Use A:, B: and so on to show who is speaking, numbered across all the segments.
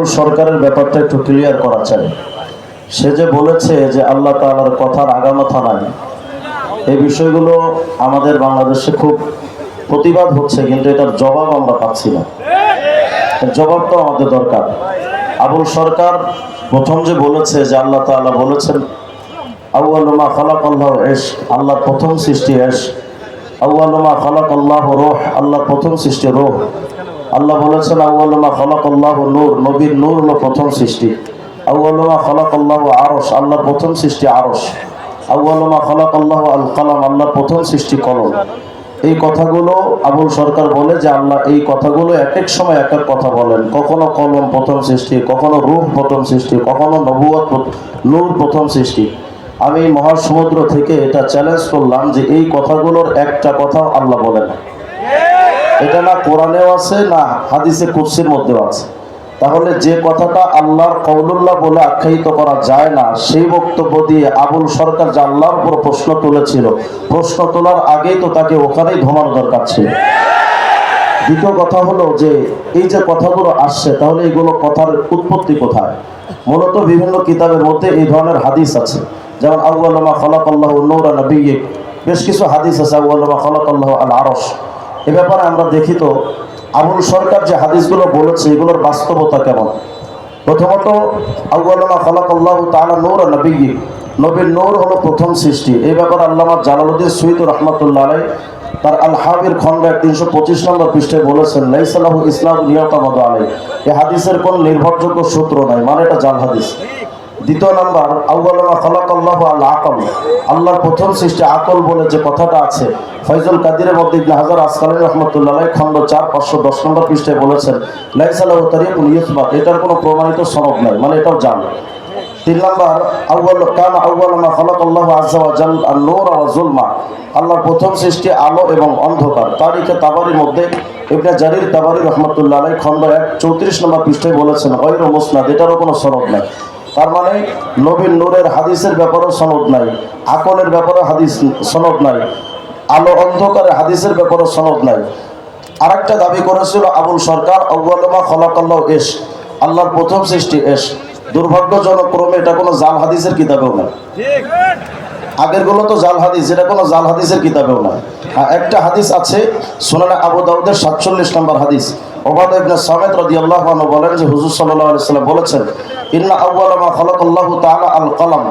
A: আবুল সরকারের ব্যাপারটা একটু ক্লিয়ার করা চাই। সে যে বলেছে যে আল্লাহ তাআলার কথার আগামাথা নাই, এই বিষয়গুলো আমাদের বাংলাদেশে খুব প্রতিবাদ হচ্ছে, কিন্তু এটার জবাব আমরা পাচ্ছি না। এর জবাবটাও আমাদের দরকার। আবুল সরকার প্রথম যে বলেছে যে আল্লাহ তাআলা বলেছেন আউয়ালু মা খালাকাল্লাহু ইশক, আল্লাহর প্রথম সৃষ্টি ইশক। আউয়ালু মা খালাকাল্লাহু রূহ, আল্লাহর প্রথম সৃষ্টি রূহ। আল্লাহ বলেছেন আউয়ালু মা খালাকাল্লাহু নূর, নবীর নূর হলো প্রথম সৃষ্টি। আউয়ালু মা খালাকাল্লাহু আরশ, আল্লাহর প্রথম সৃষ্টি আরশ। আউয়ালু মা খালাকাল্লাহু আল কালাম, আল্লাহর প্রথম সৃষ্টি কলম। এই কথাগুলো আবুল সরকার বলে যে আল্লাহ এই কথাগুলো এক এক সময় এক এক কথা বলেন। কখনো কলম প্রথম সৃষ্টি, কখনো রূহ প্রথম সৃষ্টি, কখনো নবুয়ত নূর প্রথম সৃষ্টি। আমি মহাসমুদ্র থেকে এটা চ্যালেঞ্জ করলাম যে এই কথাগুলোর একটা কথাও আল্লাহ বলেন না। এটা না কোরআনেও আছে, না হাদিসে কুদসির মধ্যেও আছে। তাহলে যে কথাটা আল্লাহর কওলুল্লাহ বলে আখ্যায়িত করা যায় না, সেই বক্তব্য দিয়ে আবুল সরকার যে আল্লাহর উপর প্রশ্ন তুলেছিল, প্রশ্ন তোলার আগেই তো তাকে ওখানেই ধমানো দরকার ছিল। দ্বিতীয় কথা হলো যে এই যে কথাগুলো আসছে, তাহলে এইগুলো কথার উৎপত্তি কোথায়? মূলত বিভিন্ন কিতাবের মধ্যে এই ধরনের হাদিস আছে, যেমন আউয়ালু মা খালাকাল্লাহু নূরা নাবিয়্যিক, বেশ কিছু হাদিস আছে আউয়ালু মা খালাকাল্লাহু আল আরশ। এ ব্যাপারে আমরা দেখি তো আবুল সরকার যে হাদিসগুলো বলেছে এগুলোর বাস্তবতা কেমন। প্রথমত আউয়ালু মা খালাকাল্লাহু তাআলা নূরা নাবিয়্যিক, নবীর নূর হলো প্রথম সৃষ্টি। এই ব্যাপারে আল্লামা জালালউদ্দিন সুয়ুতী রাহমাতুল্লাহ আলাইহি তার আল হাবির খন্ড 325 নম্বর পৃষ্ঠায় বলেছেন লাইসা লাহু ইসনাদুন ইয়াতামাদু আলাইহি, এই হাদিসের কোন নির্ভরযোগ্য সূত্র নাই, মানে এটা জাল হাদিস। দ্বিতীয় নাম্বার আউয়ালু মা খালাকাল্লাহু আল আকল, আল্লাহর প্রথম সৃষ্টি আকল বলে যে কথাটা আছে, ফয়জুল কাদিরের মধ্যে ইবনে হাজার আসকালানী রাহমাতুল্লাহ আলাইহি খন্ড 4 510 নম্বর পৃষ্ঠায় বলেছেন লাইসা লাহু তারিকুন ইউসবাত, এটার কোনো প্রমাণিত সনদ নাই, মানে এটাও জাল। তিন নাম্বার আউয়ালু মা খালাকাল্লাহু আযজা ওয়া জাল আন-নূর ওয়া যুলমা, আল্লাহর প্রথম সৃষ্টি আলো এবং অন্ধকার। তারিখে তাবারির মধ্যে ইবনে জারির তাবারি রাহমাতুল্লাহ আলাইহি খন্ড 1 34 নম্বর পৃষ্ঠায় বলেছেন গায়রু মুসনাদ, এটারও কোনো সনদ নাই। তার মানে নবীর নূরের হাদিসের ব্যাপারেও সনদ নাই, আকলের ব্যাপারে হাদিস সনদ নাই, আলো অন্ধকারের হাদিসের ব্যাপারে সনদ নাই। আরেকটা দাবি করেছিল আবুল সরকার আউয়ালু মা খালাকাল্লাহু ইশক, আল্লাহর প্রথম সৃষ্টি ইশক। দুর্ভাগ্যজনক ক্রমে এটা কোনো জাল হাদিসের কিতাবেও নাই। আগের গুলো তো জাল হাদিস, এটা কোনো জাল হাদিসের কিতাবেও নাই। একটা হাদিস আছে সুনানে আবু দাউদের 47 নম্বর হাদিস, উবাদা ইবনে সামিত রাদিয়াল্লাহু আনহু বলেন যে হুজুর সাল্লাল্লাহু আলাইহি ওয়াসাল্লাম বলেছেন ইন্না আউয়ালা মা খালাকাল্লাহু তাআলা আল কলম,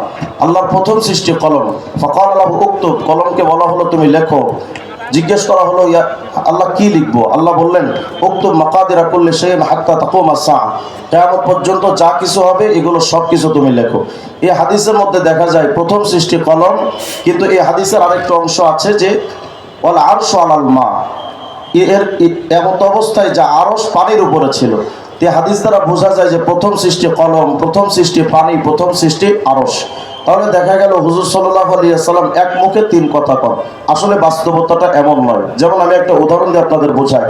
A: আল্লাহর প্রথম সৃষ্টি কলম। ফাকালা লাহু উকতুব, কলমকে বলা হলো তুমি লেখো। জিজ্ঞেস করা হলো ইয়া আল্লাহ কি লিখবো? আল্লাহ বললেন উকতুব মাকাদিরা কুল্লি শাইইন হাত্তা তাকুমা সাআ, কিয়ামত পর্যন্ত যা কিছু হবে এগুলো সব কিছু তুমি লেখো। এই হাদিসের মধ্যে দেখা যায় প্রথম সৃষ্টি কলম, কিন্তু এই হাদিসের আরেকটা অংশ আছে যে ওয়াল আরশু আলাল মা, এর এমত অবস্থায় যা আরশ পানির উপরে ছিল। এই হাদিস দ্বারা বোঝা যায় যে প্রথম সৃষ্টি কলম, প্রথম সৃষ্টি পানি, প্রথম সৃষ্টি আরশ। তাহলে দেখা গেল হুজুর সাল্লাল্লাহু আলাইহি ওয়াসাল্লাম এক মুখে তিন কথা কন। আসলে বাস্তবতাটা এমন নয়। যেমন আমি একটা উদাহরণ দিয়ে আপনাদের বোঝাই।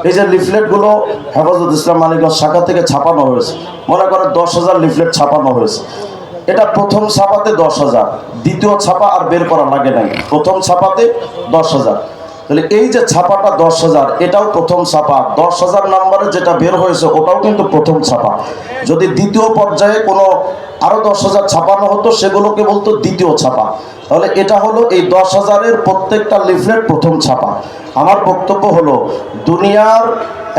A: এই যে লিফলেটগুলো হেফাজত ইসলাম মানিকগঞ্জ শাখা থেকে ছাপানো হয়েছে, মনে করেন 10,000 লিফলেট ছাপানো হয়েছে। এটা প্রথম ছাপাতে 10,000, দ্বিতীয় ছাপা আর বের করা লাগে নাই, প্রথম ছাপাতে 10,000। তাহলে এই যে ছাপাটা 10,000, এটাও প্রথম ছাপা। 10,000 নম্বরে যেটা বের হয়েছে ওটাও কিন্তু প্রথম ছাপা। যদি দ্বিতীয় পর্যায়ে কোনো আরো 10,000 ছাপানো হতো, সেগুলোকে বলতো দ্বিতীয় ছাপা। তাহলে এটা হলো এই 10,000-এর প্রত্যেকটা লিফলেট প্রথম ছাপা। আমার বক্তব্য হলো দুনিয়ার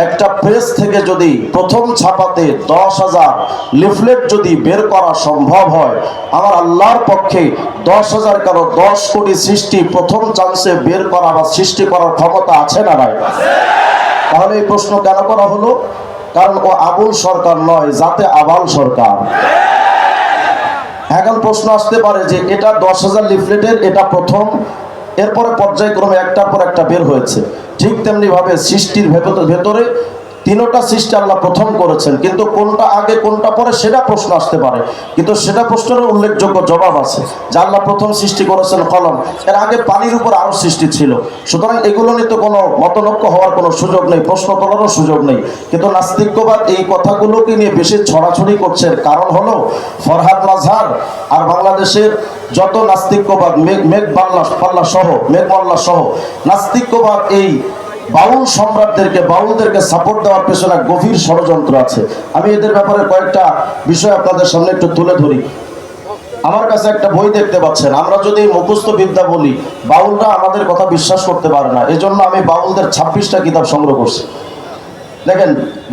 A: একটা প্রেস থেকে যদি প্রথম ছাপাতে 10,000 লিফলেট যদি বের করা সম্ভব হয়, আমার আল্লাহর পক্ষে 10,000 কারো 10 কোটি সৃষ্টি প্রথম চান্সে বের করা বা সৃষ্টি করার ক্ষমতা আছে না নাই? তাহলে এই প্রশ্ন কেন করা হলো? কারণ ও আবুল সরকার নয়, জাতে আবাল সরকার। এখন প্রশ্ন আসতে পারে যে এটা 10,000 লিফলেটের এটা প্রথম, এরপরে পর্যায়ক্রমে একটার পর একটা বের হয়েছে। ঠিক তেমনি ভাবে সৃষ্টির ভেতরে তিনটা সৃষ্টি আল্লাহ প্রথম করেছেন, কিন্তু কোনটা আগে কোনটা পরে সেটা প্রশ্ন আসতে পারে। কিন্তু সেটা প্রশ্নের উল্লেখযোগ্য জবাব আছে যে আল্লাহ প্রথম সৃষ্টি করেছেন কলম, এর আগে পানির উপর আরো সৃষ্টি ছিল। সুতরাং এগুলো নিয়ে তো কোনো মতনৈক্য হওয়ার কোনো সুযোগ নেই, প্রশ্ন তোলারও সুযোগ নেই। কিন্তু নাস্তিক্যবাদ এই কথাগুলোকে নিয়ে বেশি ছড়াছড়ি করছে। কারণ হলো ফরহাদ মাজহার আর বাংলাদেশের যত নাস্তিক্যবাদ মেঘ পাল্লা সহ নাস্তিক্যবাদ এই বাউল সম্রাটদেরকে, বাউলদেরকে সাপোর্ট দেওয়ার পেছনে গভীর ষড়যন্ত্র আছে। আমি এদের ব্যাপারে কয়েকটা বিষয় আপনাদের সামনে একটু তুলে ধরি। আমার কাছে একটা বই দেখতে পাচ্ছেন। আমরা যদি মুখস্থ বিদ্যা বলি, বাউলরা আমাদের কথা বিশ্বাস করতে পারে না, এজন্য আমি বাউলদের 26টা কিতাব সংগ্রহ করছি। দেখেন,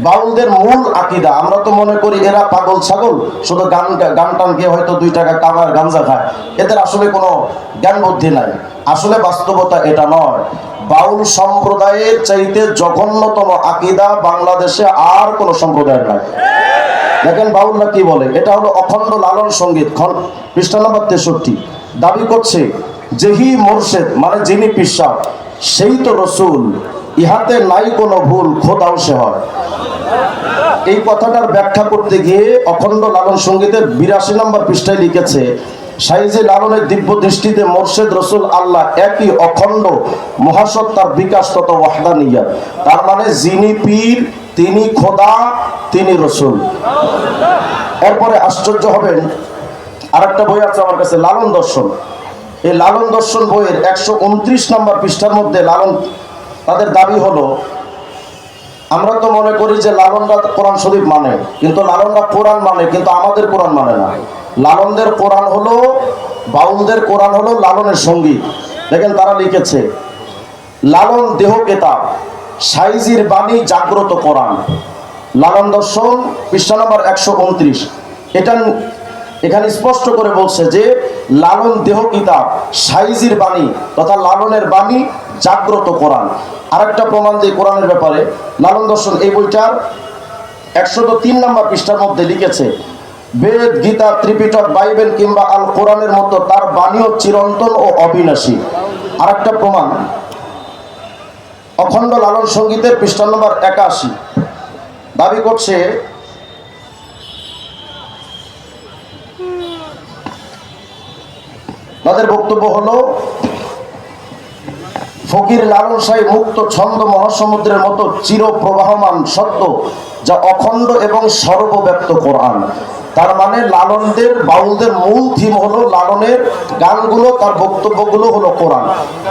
A: বাউলদের মূল আকীদা, আমরা তো মনে করি এরা পাগল ছাগল, শুধু গান টান গিয়ে হয়তো 2 টাকা কামার গাঞ্জা খায়, এদের আসলে কোনো জ্ঞান বুদ্ধি নাই। আসলে বাস্তবতা এটা নয়। বাউল সম্প্রদায়ের চাইতে জঘন্যতম আকীদা বাংলাদেশে আর কোনো সম্প্রদায়ের নাই। দেখেন বাউলরা কি বলে, এটা হলো অখণ্ড লালন সঙ্গীত, পৃষ্ঠা নম্বর 63। দাবি করছে যেহি মোর্শেদ, মানে যিনি পিসা, সেই তো রসুল, ইহাতে নাই কোনো ভুল, খোদাও সে হয়। এই কথাটার ব্যাখ্যা করতে গিয়ে অখণ্ড লালন সঙ্গীতের 82 নম্বর পৃষ্ঠায় লিখেছে, সাইজে লালনের দিব্য দৃষ্টিতে মোর্শেদ রসুল আল্লাহ একই, অখণ্ড মহাসত্তার বিকাশ তত ওয়াহদানিয়াত। তার মানে যিনি পীর তিনি খোদা, তিনি রসুল। এরপরে আশ্চর্য হবেন, আরেকটা বই আছে আমার কাছে, লালন দর্শন। এই লালন দর্শন বইয়ের 129 নম্বর পৃষ্ঠার মধ্যে লালন, তাদের দাবি হলো, আমরা তো মনে করি যে লালনরা কোরআন শরীফ মানে, কিন্তু লালনরা কোরআন মানে, কিন্তু আমাদের কোরআন মানে না। লালনদের কোরআন হলো, বাউলদের কোরআন হলো লালনের সঙ্গীত। দেখেন তারা লিখেছে, লালন দেহ কেতাব, সাইজির বাণী জাগ্রত কোরআন। লালন দর্শন পৃষ্ঠা নম্বর 129। এটা এখানে স্পষ্ট করে বলছে যে লালন দেহ কিতাব, সাইজির বাণী তথা লালনের বাণী জাগ্রত কোরআন। আরেকটা প্রমাণ দিই কোরআনের ব্যাপারে, লালন দর্শন এই বইটার 103 নম্বর পৃষ্ঠার মধ্যে লিখেছে, বেদ, গীতা, ত্রিপিটক, বাইবেল কিংবা আল কোরআনের মতো তার বাণীও চিরন্তন ও অবিনাশী। আরেকটা প্রমাণ, অখণ্ড লালন সঙ্গীতের পৃষ্ঠা নম্বর 81 দাবি করছে, তাদের বক্তব্য হলো, ফকির লালন শাহী মুক্ত ছন্দ মহাসমুদ্রের মতো চির প্রবাহমান সত্য, যা অখণ্ড এবং সর্বব্যাপ্ত কোরআন। তার মানে লালনদের, বাউলদের মূল থিম হলো লালনের গানগুলো, তার বক্তব্যগুলো হলো কোরআন।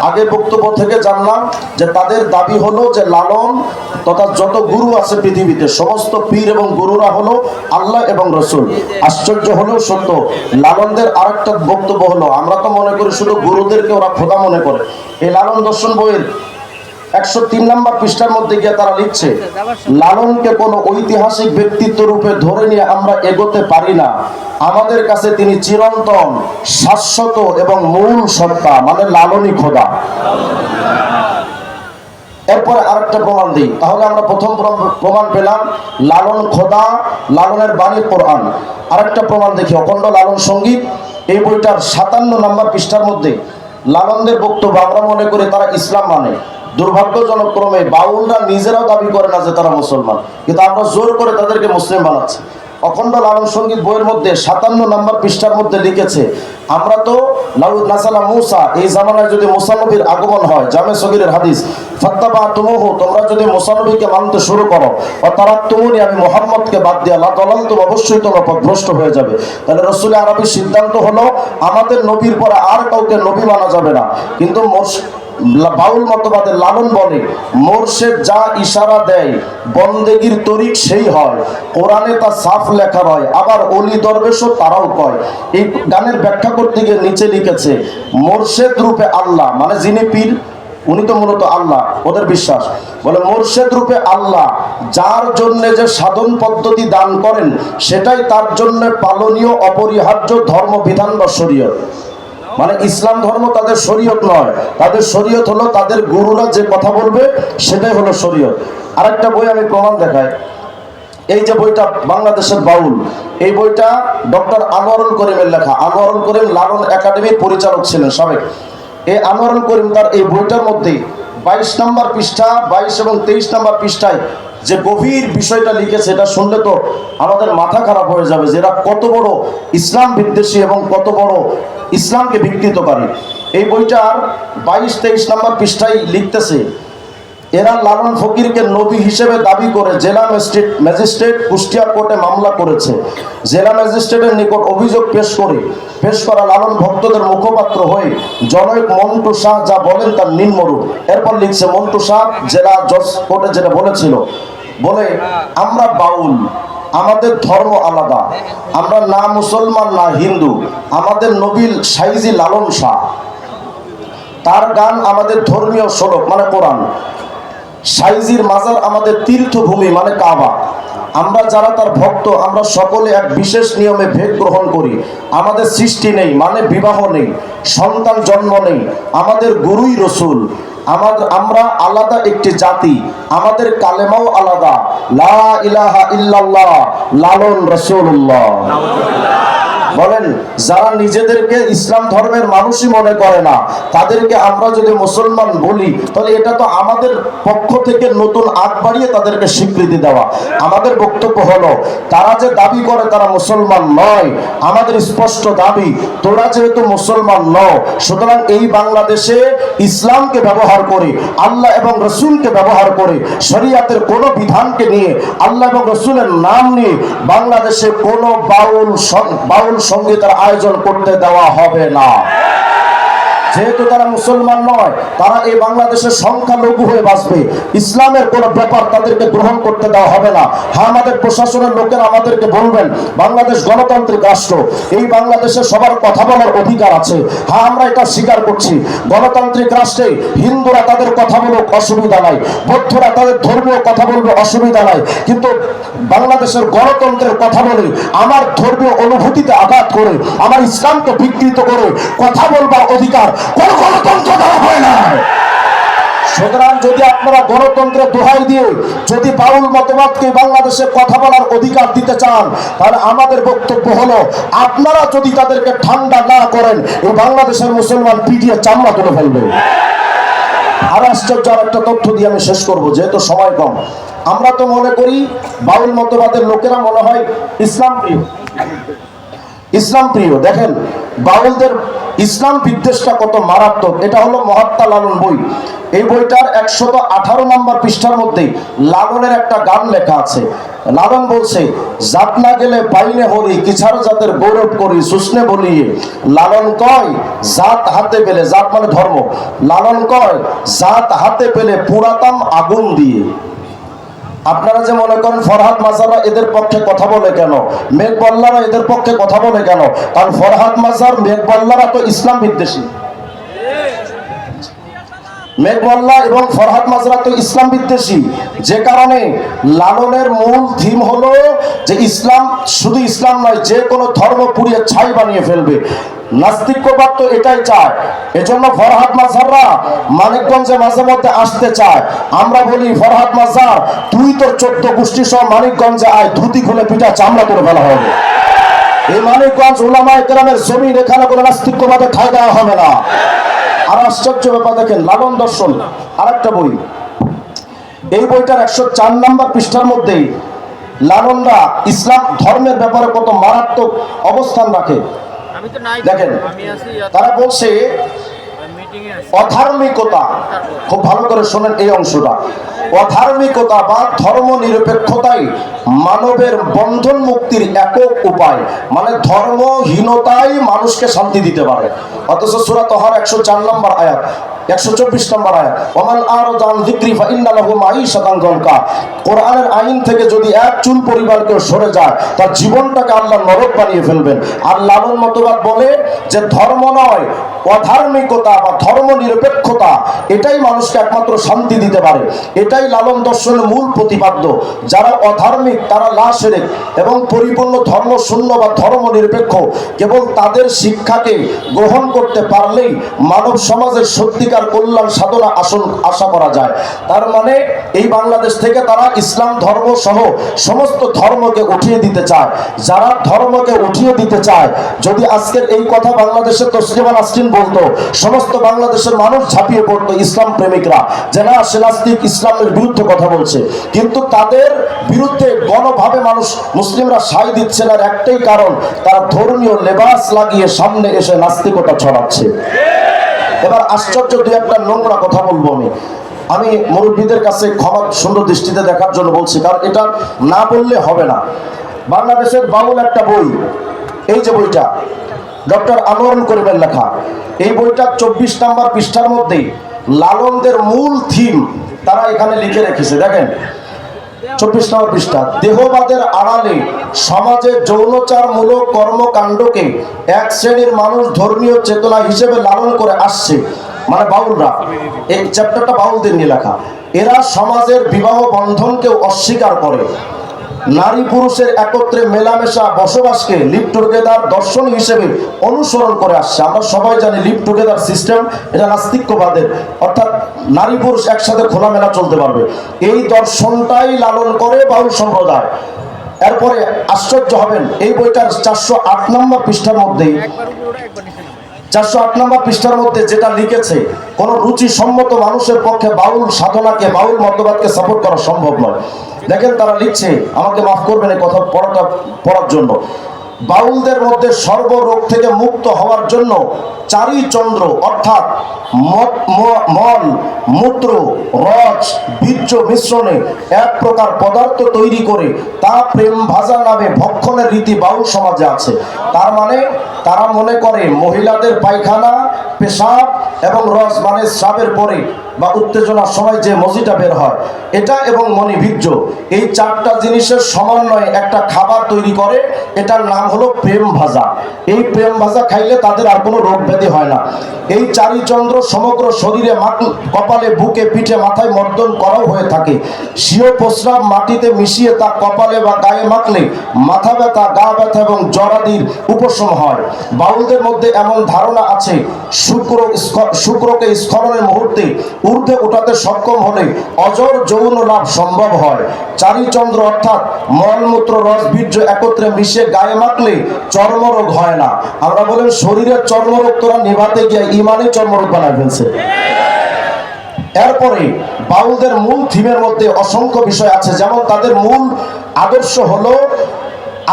A: আগে বক্তব্য থেকে জানলাম যে তাদের দাবি হলো যে লালন তথা যত গুরু আছে পৃথিবীতে, সমস্ত পীর এবং গুরুরা হলো আল্লাহ এবং রসুল। আশ্চর্য হলেও সত্য, লালনদের আরেকটা বক্তব্য হলো, আমরা তো মনে করি শুধু গুরুদেরকে ওরা খোদা মনে করে। এই লালন দর্শন বইয়ের 103 নম্বর পৃষ্ঠার মধ্যে গিয়ে তারা লিখছে, লালনকে কোনো ঐতিহাসিক ব্যক্তিত্ব রূপে ধরে নিয়ে আমরা এগোতে পারি না। আমাদের কাছে তিনি চিরন্তন, শাশ্বত এবং মূল সত্তা, মানে লালনই খোদা। এরপরে আরেকটা প্রমাণ দিই, তাহলে আমরা প্রথম প্রমাণ পেলাম লালন খোদা, লালনের বাণী কোরআন। আরেকটা প্রমাণ দেখি, অখণ্ড লালন সঙ্গীত এই বইটার 57 নম্বর পৃষ্ঠার মধ্যে লালনদের বক্তব্য, আমরা মনে করি তারা ইসলাম মানে। দুর্ভাগ্যজনক ক্রমে বাউলরা নিজেরাও দাবি করে না যে তারা মুসলমান, কিন্তু আমরা জোর করে তাদেরকে মুসলিম বানাচ্ছি। অখণ্ড লালন সঙ্গীত বইয়ের মধ্যে 57 নম্বর পৃষ্ঠার মধ্যে লিখেছে, আমরা তো নাসালা মুসা, এই জামানায় যদি মুসা নবীর আগমন হয়, জামে সগীরের হাদিস, ফাত্তাবা তুমুহু, তোমরা যদি মুসা নবীকে মানতে শুরু করো, ও তারা তুমুনি, আমি মুহাম্মদকে বাদ দিয়ে আল্লাহ দলালতুম, অবশ্যই তোমরা পথভ্রষ্ট হয়ে যাবে। তাহলে রাসূল আরবীর সিদ্ধান্ত হলো আমাদের নবীর পরে আর কাউকে নবী মানা যাবে না। কিন্তু বাউল মতবাদে লালন বলে, মোর্শেদ যা ইশারা দেয় বন্দেগীর তরিক সেই হয়, কোরআনে তা সাফ লেখা রয়, আবার অলি দরবেশও তারাও কয়। এই গানের ব্যাখ্যা করতে গিয়ে নিচে লিখেছে, মোর্শেদ রূপে আল্লাহ, মানে যিনি পীর উনি তো মূলত আল্লাহ, ওদের বিশ্বাস। বলে মোর্শেদ রূপে আল্লাহ যার জন্য যে সাধন পদ্ধতি দান করেন, সেটাই তার জন্য পালনীয় অপরিহার্য ধর্মবিধান বা শরীয়ত। মানে ইসলাম ধর্ম তাদের শরীয়ত নয়, তাদের শরীয়ত হলো তাদের গুরুরা যে কথা বলবে সেটাই হলো শরীয়ত। আরেকটা বই আমি প্রমাণ দেখাই, এই যে বইটা বাংলাদেশের বাউল, এই বইটা ডক্টর আনোয়ারুল করিমের লেখা। আনোয়ারুল করিম লালন একাডেমির পরিচালক ছিলেন সাবেক। এই আনোয়ারুল করিম তার এই বইটার মধ্যে 22 নম্বর পৃষ্ঠা, 22 এবং 23 নম্বর পৃষ্ঠায় যে গভীর বিষয়টা লিখেছে, এটা শুনলে তো আমাদের মাথা খারাপ হয়ে যাবে যে এরা কত বড় ইসলাম বিদ্বেষী এবং কত বড় ইসলামকে বিকৃতকারী। এই বইটার 22-23 নম্বর পৃষ্ঠায় লিখতেছে, এরা লালন ফকিরকে নবী হিসেবে দাবি করে জেলা ম্যাজিস্ট্রেট কুষ্টিয়া কোর্টে মামলা করেছে। জেলা ম্যাজিস্ট্রেটের নিকট অভিযোগ পেশ করা লালন ভক্তদের মুখপাত্র হয়ে জনৈক মন্টু শাহ যা বলেন তার নিম্নরূপ। এরপর লিখছে মন্টু শাহ জেলা জজ কোর্টে যেটা বলে আমরা বাউল, আমাদের ধর্ম আলাদা, আমরা না মুসলমান না হিন্দু, আমাদের নবীল সাইজি লালন শাহ, তার গান আমাদের ধর্মীয় সড়ক মানে কোরআন, সাইজির মাজার আমাদের তীর্থভূমি মানে কাবা। আমরা যারা তার ভক্ত আমরা সকলে এক বিশেষ নিয়মে ভেদ গ্রহণ করি। আমাদের সৃষ্টি নেই মানে বিবাহ নেই, সন্তান জন্ম নেই, আমাদের গুরুই রসুল, আমরা আলাদা একটি জাতি, আমাদের কালেমাও আলাদা, লা ইলাহা ইল্লাল্লাহ লালন রাসূলুল্লাহ। বলেন যারা নিজেদেরকে ইসলাম ধর্মের মানুষই মনে করে না তাদেরকে আমরা যদি মুসলমান বলি তাহলে এটা তো আমাদের পক্ষ থেকে নতুন আগ বাড়িয়ে তাদেরকে স্বীকৃতি দেওয়া। আমাদের বক্তব্য হলো তারা যে দাবি করে তারা মুসলমান নয়, আমাদের স্পষ্ট দাবি তোরা যেহেতু মুসলমান নও সুতরাং এই বাংলাদেশে ইসলামকে ব্যবহার করে আল্লাহ এবং রসুলকে ব্যবহার করে শরীয়তের কোনো বিধানকে নিয়ে আল্লাহ এবং রসুলের নাম নিয়ে বাংলাদেশে কোনো বাউল সঙ্গীতের আয়োজন করতে দেওয়া হবে না। যেহেতু তারা মুসলমান নয় তারা এই বাংলাদেশের সংখ্যালঘু হয়ে বাঁচবে, ইসলামের কোনো ব্যাপার তাদেরকে গ্রহণ করতে দেওয়া হবে না। হ্যাঁ আমাদের প্রশাসনের লোকেরা আমাদেরকে বলবেন বাংলাদেশ গণতান্ত্রিক রাষ্ট্র, এই বাংলাদেশে সবার কথা বলার অধিকার আছে। হ্যাঁ আমরা এটা স্বীকার করছি, গণতান্ত্রিক রাষ্ট্রে হিন্দুরা তাদের কথা বলুক অসুবিধা নাই, বৌদ্ধরা তাদের ধর্মীয় কথা বলবে অসুবিধা নাই, কিন্তু বাংলাদেশের গণতন্ত্রের কথা বলে আমার ধর্মীয় অনুভূতিতে আঘাত করে আমার ইসলামকে বিকৃত করে কথা বলবার অধিকার কোন গণতন্ত্র দেওয়া হয় না। সুতরাং যদি আপনারা গণতন্ত্রের দোহাই দিয়ে যদি বাউল মতবাদকে বাংলাদেশে কথা বলার অধিকার দিতে চান তাহলে আমাদের বক্তব্য হলো আপনারা যদি তাদেরকে ঠান্ডা না করেন এই বাংলাদেশের মুসলমান পিটিয়ে চামড়া তুলে ফেলবে। আর আশ্চর্য আর একটা তথ্য দিয়ে আমি শেষ করবো যেহেতু সময় কম। আমরা তো মনে করি বাউল মতবাদের লোকেরা মনে হয় ইসলাম প্রিয়। দেখেন বাউলদের ইসলাম বিদ্বেষটা কত মারাত্মক। এটা হলো মহাত্মা লালন বই, এই বইটার 118 নম্বর পৃষ্ঠার মধ্যে লালনের একটা গান লেখা আছে। লালন বলছে জাত না গেলে পাইনে হরি কিছার জাতের গৌরব করি সুস্নে বলিয়ে, লালন কয় জাত হাতে পেলে, জাত মানে ধর্ম, লালন কয় জাত হাতে পেলে পুরাতাম আগুন দিয়ে। আপনারা যে মনে করেন ফরহাদ মাজাররা এদের পক্ষে কথা বলে কেন, মেঘবল্লারা এদের পক্ষে কথা বলে কেন, কারণ ফরহাদ মাজার মেঘবল্লারা তো ইসলাম বিদ্বেষী, মেঘবল্লা এবং ফরহাদ মাজরা তো ইসলাম বিদ্বেষী। যে কারণে লালনের মূল থিম হলো যে ইসলাম শুধু ইসলাম নয় যে কোনো ধর্ম পুড়িয়ে ছাই বানিয়ে ফেলবে। নাস্তিকবাদ তো এটাই চায়, এজন্য ফরহাদ মাজাররা মানিকগঞ্জে মাঝে মধ্যে আসতে চায়। আমরা বলি ফরহাদ মাজার তুই তোর 14 গোষ্ঠী সহ মানিকগঞ্জে আয়, ধুতি খুলে পিঠা চামড়া করে ফেলা হবে। এই মানিকগঞ্জ উলামায়ে কেরামের জমিন, এখানে কোনো নাস্তিকবাদে ঠাঁই দেওয়া হবে না। আর আশ্চর্য ব্যাপার দেখেন লালন দর্শন আরেকটা বই, এই বইটার 104 নম্বর পৃষ্ঠার মধ্যে লালনরা ইসলাম ধর্মের ব্যাপারে কত মারাত্মক অবস্থান রাখে। দেখেন তারা বলছে অধার্মিকতা, খুব ভালো করে শোনেন এই অংশটা, অধার্মিকতা বা ধর্ম নিরপেক্ষতাই মানবের বন্ধন মুক্তির একক উপায়, মানে ধর্মহীনতাই মানুষকে শান্তি দিতে পারে। অথচ সূরা তাহার 104 নম্বর আয়াত 124 নম্বর আয়াত ওমান আরাদা আন যিকরি ফাইন্না লাহু মাঈশাতান যানকা, কোরআনের আইন থেকে যদি এক চুল পরিমাণ কেউ সরে যায় তার জীবনটাকে আল্লাহ নরক বানিয়ে ফেলবেন। আর লালন মতবাদ বলে যে ধর্ম নয় অধার্মিকতা বা ধর্ম নিরপেক্ষতা এটাই মানুষকে একমাত্র শান্তি দিতে পারে। এটাই লালন দর্শনের মূল প্রতিপাদ্য। যারা অধার্মিক তারা লা শিরক এবং পরিপূর্ণ ধর্ম শূন্য বা ধর্ম নিরপেক্ষ, কেবল তাদের শিক্ষাকে গ্রহণ করতে পারলেই মানব সমাজের সত্যিকার কল্যাণ সাধনা আশা করা যায়। তার মানে এই বাংলাদেশ থেকে তারা ইসলাম ধর্ম সহ সমস্ত ধর্মকে উঠিয়ে দিতে চায়। যারা ধর্মকে উঠিয়ে দিতে চায়, যদি আজকের এই কথা বাংলাদেশের তসলিমা নাসরিন বলতো সমস্ত বাংলাদেশের মানুষ ঝাঁপিয়ে পড়তো ইসলাম প্রেমিকরা, যে না সে নাস্তিক ইসলামের বিরুদ্ধে কথা বলছে। কিন্তু তাদের বিরুদ্ধে গণভাবে মানুষ মুসলিমরা সায় দিচ্ছে না, একটাই কারণ তারা ধর্মীয় লেবাস লাগিয়ে সামনে এসে নাস্তিকতা ছড়াচ্ছে। এবার আশ্চর্য দুই একটা নোংরা কথা বলবো আমি। আমি মুরব্বীদের কাছে ক্ষমা সুন্দর দৃষ্টিতে দেখার জন্য বলছি, কারণ এটা না বললে হবে না। বাংলাদেশের বাউল একটা বই, এই যে বইটা ডক্টর আনোয়ারুল করিমের লেখা, এই বইটা 24 নম্বর পৃষ্ঠার মধ্যে লালনদের মূল থিম তারা এখানে লিখে রেখেছে। দেখেন 24 নম্বর পৃষ্ঠা, দেহবাদের আড়ালে সমাজে যৌনচারমূলক কর্মকাণ্ডকে এক শ্রেণীর মানুষ ধর্মীয় চেতনা হিসেবে লালন করে আসছে, মানে বাউলরা। এই চ্যাপ্টারটা বাউলদের নিয়ে লেখা। এরা সমাজের বিবাহ বন্ধনকে অস্বীকার করে, নারী পুরুষের একত্রে মেলামেশা বসবাসকে লিভ টুগেদার দর্শন হিসেবে অনুসরণ করে আসছে। আমরা সবাই জানি লিভ টুগেদার সিস্টেম এটা নাস্তিক্যবাদের, অর্থাৎ নারী পুরুষ একসাথে খোলামেলা চলতে পারবে, এই দর্শনটাই লালন করে বাউল সম্প্রদায়। এরপরে আশ্চর্য হবেন, এই বইটার 408 নম্বর পৃষ্ঠার মধ্যে 408 নম্বর পৃষ্ঠার মধ্যে যেটা লিখেছে, কোন রুচিসম্মত মানুষের পক্ষে বাউল সাধনাকে, বাউল মতবাদকে সাপোর্ট করা সম্ভব নয়। দেখেন তারা লিখছে, আমাকে মাফ করবেন এই কথা পড়ার জন্য, বাউলদের মধ্যে সর্বরোগ থেকে মুক্ত হওয়ার জন্য চারি চন্দ্র অর্থাৎ মল, মূত্র, রস, বীর্য মিশ্রণে এক প্রকার পদার্থ তৈরি করে তা প্রেম ভাজা নামে ভক্ষণের রীতি বাউল সমাজে আছে। তার মানে তারা মনে করে মহিলাদের পায়খানা, পেশাব এবং রস মানে স্রাবের পরে বা উত্তেজনার সময় যে মজিটা বের হয়, এটা এবং মণিবীর্য, এই চারটা জিনিসের সমন্বয়ে একটা খাবার তৈরি করে, এটার নাম হলো প্রেম ভাজা। এই প্রেম ভাজা খাইলে তাদের আর কোনো রোগ ব্যাধি হয় না। এই চারিচন্দ্র সমগ্র শরীরে কপালে, বুকে, পিঠে, মাথায় মর্দন করাও হয়ে থাকে। স্বীয় প্রস্রাব মাটিতে মিশিয়ে তা কপালে বা গায়ে মাখলে মাথা ব্যথা, গা ব্যথা এবং জ্বরাদির উপশম হয়। বাউলদের মধ্যে এমন ধারণা আছে, শুক্রকে স্খলনের মুহূর্তে ঊর্ধ্বে উঠাতে সক্ষম হলে অজর যৌন লাভ সম্ভব হয়। চারিচন্দ্র অর্থাৎ মলমূত্র, রস, বীর্য একত্রে মিশে গায়ে মাখলে চর্মরোগ হয় না। আমরা বলেন শরীরের চর্মরোগ তোরা নিভাতে গিয়ে ইমানে চর্মরোগ বানায় ফেলছে। এরপরে বাউলদের মূল থিমের মধ্যে অসংখ্য বিষয় আছে, যেমন তাদের মূল আদর্শ হলো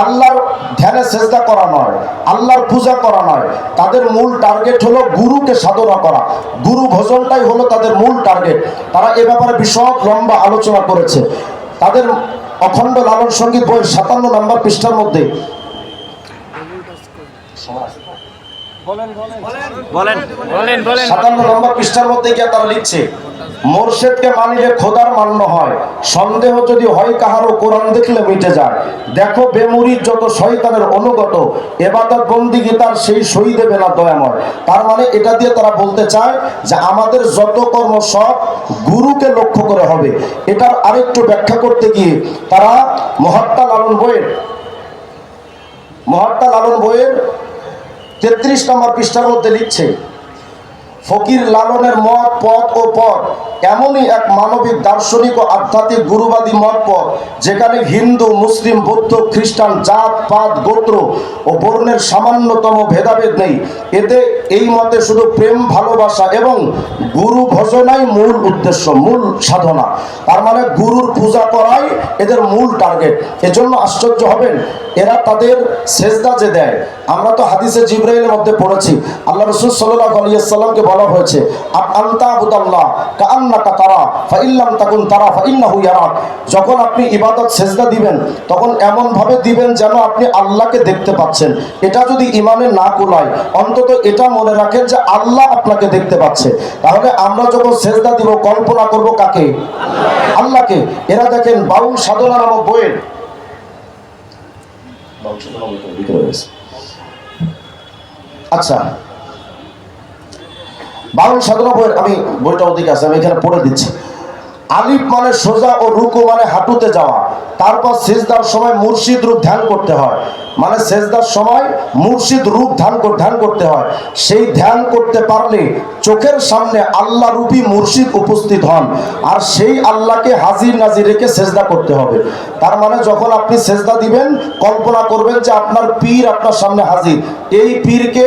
A: আল্লাহর ধ্যানে সেজদা করা নয়, আল্লাহর পূজা করা নয়, তাদের মূল টার্গেট হলো গুরুকে সাধনা করা, গুরু ভজনটাই হলো তাদের মূল টার্গেট। তারা এ ব্যাপারে বিশদ লম্বা আলোচনা করেছে। তাদের অখণ্ড লালন সঙ্গীত বইয়ের 57 নম্বর পৃষ্ঠার মধ্যে 57 নম্বর পৃষ্ঠার মধ্যে গিয়ে তারা লিখছে, মোরশেদকে মানিলে খোদার মান্য হয়, সন্দেহ যদি হয় কাহারও কোরআন দেখলে মিটে যায়। দেখো বেমুরির যত শয়তানের অনুগত, এবাদত বন্দিগি তার সেই সই দেবে না দয়াময়। তার মানে এটা দিয়ে তারা বলতে চায় যে আমাদের যত কর্ম সব গুরুকে লক্ষ্য করে হবে। এটার আরেকটু ব্যাখ্যা করতে গিয়ে তারা মহাত্মা লালন বইয়ের 33 নম্বর পৃষ্ঠার মধ্যে লিখছে, ফকির লালনের মত, পথ ও পথ এমনই এক মানবিক, দার্শনিক ও আধ্যাত্মিক গুরুবাদী মত পথ, যেখানে হিন্দু, মুসলিম, বৌদ্ধ, খ্রিস্টান, জাত পাত, গোত্র ও বর্ণের সামান্যতম ভেদাভেদ নেই। এতে এই মতে শুধু প্রেম, ভালোবাসা এবং গুরু ভজনাই মূল উদ্দেশ্য, মূল সাধনা। তার মানে গুরুর পূজা করাই এদের মূল টার্গেট। এজন্য আশ্চর্য হবেন, এরা তাদের সেজদা যে দেয়, আমরা তো হাদিসে জিবরাইলের মধ্যে পড়েছি, আল্লাহ রাসূল সাল্লাল্লাহু আলাইহি ওয়াসাল্লামকে বলা হয়েছে, আনতা আবুদাল্লাহ কাআন্নাকা তারা ফাইল্লাম তাকুন তারা ফাইন্নাহু ইয়ারাক। যখন আপনি ইবাদত সেজদা দিবেন তখন এমন ভাবে দিবেন যেন আপনি আল্লাহকে দেখতে পাচ্ছেন। এটা যদি ইমানে না কুলায়, অন্তত এটা মনে রাখেন যে আল্লাহ আপনাকে দেখতে পাচ্ছে। তাহলে আমরা যখন সেজদা দিব কল্পনা করব কাকে? আল্লাহকে। এরা দেখেন বাউল সাধনা নামক বইয়ের আচ্ছা, বাউল সাধনা বইয়ের আমি বইটা ওদিকে আছে, আমি এখানে পড়ে দিচ্ছি। আলিফ মানে সোজা ও রুকু মানে হাঁটুতে যাওয়া। তারপর সিজদার সময় মুর্শিদ রূপ ধ্যান করতে হয়, মানে সেজদার সময় মুর্শিদ রূপ ধ্যান করতে হয়। সেই ধ্যান করতে পারলে চোখের সামনে আল্লাহ রূপী মুর্শিদ উপস্থিত হন, আর সেই আল্লাহকে হাজির নাজির রেখে সেজদা করতে হবে। তার মানে যখন আপনি সেজদা দিবেন কল্পনা করবেন যে আপনার পীর আপনার সামনে হাজির, এই পীরকে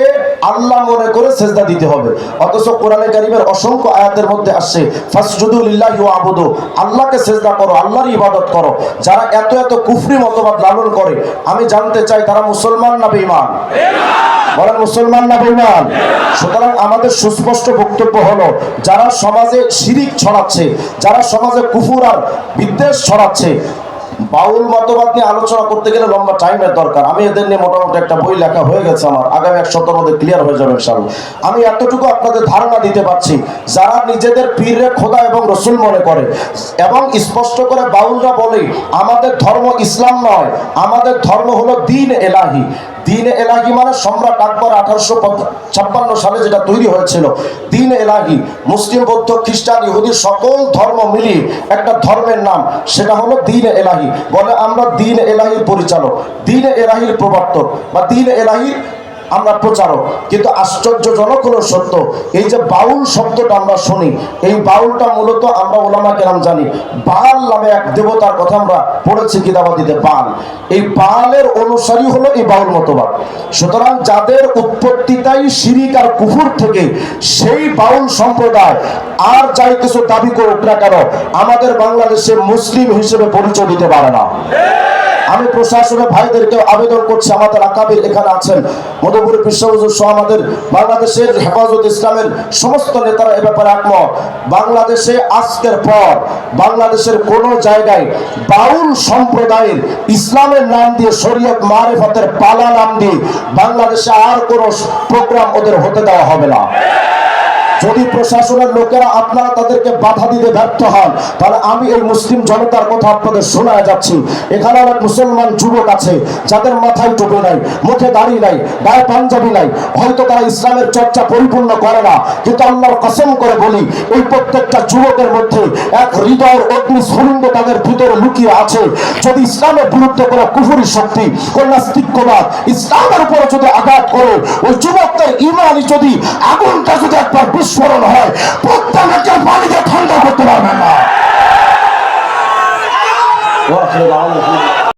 B: আল্লাহ মনে করে সেজদা দিতে হবে। অথচ কোরআনে কারীমের অসংখ্য আয়াতের মধ্যে আসছে ফাসজুদু লিল্লাহি ওয়াবুদু, আল্লাহকে সেজদা করো, আল্লাহর ইবাদত করো। যারা এত এত কুফরি মতবাদ লালন করে, আমি জানতে চাই তারা মুসলমান না বেঈমান? বলেন মুসলমান না বেঈমান? সুতরাং আমাদের সুস্পষ্ট বক্তব্য হলো, যারা সমাজে শিরিক ছড়াচ্ছে, যারা সমাজে কুফর আর বিদ্বেষ ছড়াচ্ছে, বাউল মতবাদ নিয়ে আলোচনা করতে গেলে লম্বা টাইমের দরকার। আমি এদের নিয়ে মোটামুটি একটা বই লেখা হয়ে গেছে আমার, আগামী 1 সপ্তাহের মধ্যে ক্লিয়ার হয়ে যাবে ইনশাআল্লাহ। আমি এতটুকু আপনাদের ধারণা দিতে পারছি, যারা নিজেদের পীররে খোদা এবং রসুল মনে করে এবং স্পষ্ট করে বাউলরা বলে আমাদের ধর্ম ইসলাম নয়, আমাদের ধর্ম হলো দ্বীন এলাহি। দ্বীন এলাহি মানে সম্রাট আকবর 1856 সালে যেটা তৈরি হয়েছিল, দ্বীন এলাহি মুসলিম, বৌদ্ধ, খ্রিস্টান, ইহুদি সকল ধর্ম মিলিয়ে একটা ধর্মের নাম, সেটা হলো দ্বীন এলাহি। বলে আমরা দ্বীন এলাহির পরিচালক, দ্বীন এলাহির প্রবর্তক বা দ্বীন এলাহির আমরা প্রচারক। কিন্তু আশ্চর্যজনক হলো সত্য, এই যে বাউল শব্দটা আমরা শুনি, এই বাউলটা মূলত আমরা ওলামা কেরাম জানি বাল নামে এক দেবতার কথা আমরা পড়েছি কিতাবাদিতে, বাল। এই বালের অনুসারী হলো এই বাউল মতবাদ। সুতরাং যাদের উৎপত্তিটাই শিরিক আর কুফর থেকে, সেই বাউল সম্প্রদায় আর যাই কিছু দাবি করুক না কেন, আমাদের বাংলাদেশে মুসলিম হিসেবে পরিচয় দিতে পারে না। আমি প্রশাসনের ভাইদেরকে আবেদন করছি, আমাদের আকাবির এখানে আছেন, মধুপুর বিশ্বহুজুর সহ আমাদের বাংলাদেশের হেফাজত ইসলামের সমস্ত নেতারা এ ব্যাপারে একমত। বাংলাদেশে আজকের পর বাংলাদেশের কোন জায়গায় বাউল সম্প্রদায়ের ইসলামের নাম দিয়ে, শরীয়ত মারিফতের পালা নাম দিয়ে বাংলাদেশে আর কোনো প্রোগ্রাম ওদের হতে দেওয়া হবে না। যদি প্রশাসনের লোকেরা আপনারা তাদেরকে বাধা দিতে ব্যর্থ হন, তাহলে আমি এই মুসলিম জনতার কথা আপনাদের শোনা যাচ্ছি। এখানে অনেক মুসলমান যুবক আছে যাদের মাথায় টুপি নাই, মুখে দাড়ি নাই, গায়ে পাঞ্জাবি নাই, হয়তো তারা ইসলামের চর্চা পরিপূর্ণ করে না, কিন্তু আল্লাহর কসম করে বলি, এই প্রত্যেকটা যুবকের মধ্যে এক হৃদয়ের অগ্নিস্ফুলিঙ্গ তাদের ভিতরে লুকিয়ে আছে। যদি ইসলামের বিরুদ্ধে কোনো কুফরি শক্তি, কোন নাস্তিক্যবাদ ইসলামের উপর যদি আঘাত করে, ওই যুবকদের ইমানি যদি আগুনটা যদি একবার বিস্ফোরণ হয়, প্রত্যেকের পানিকে ঠান্ডা করতে পারবে না।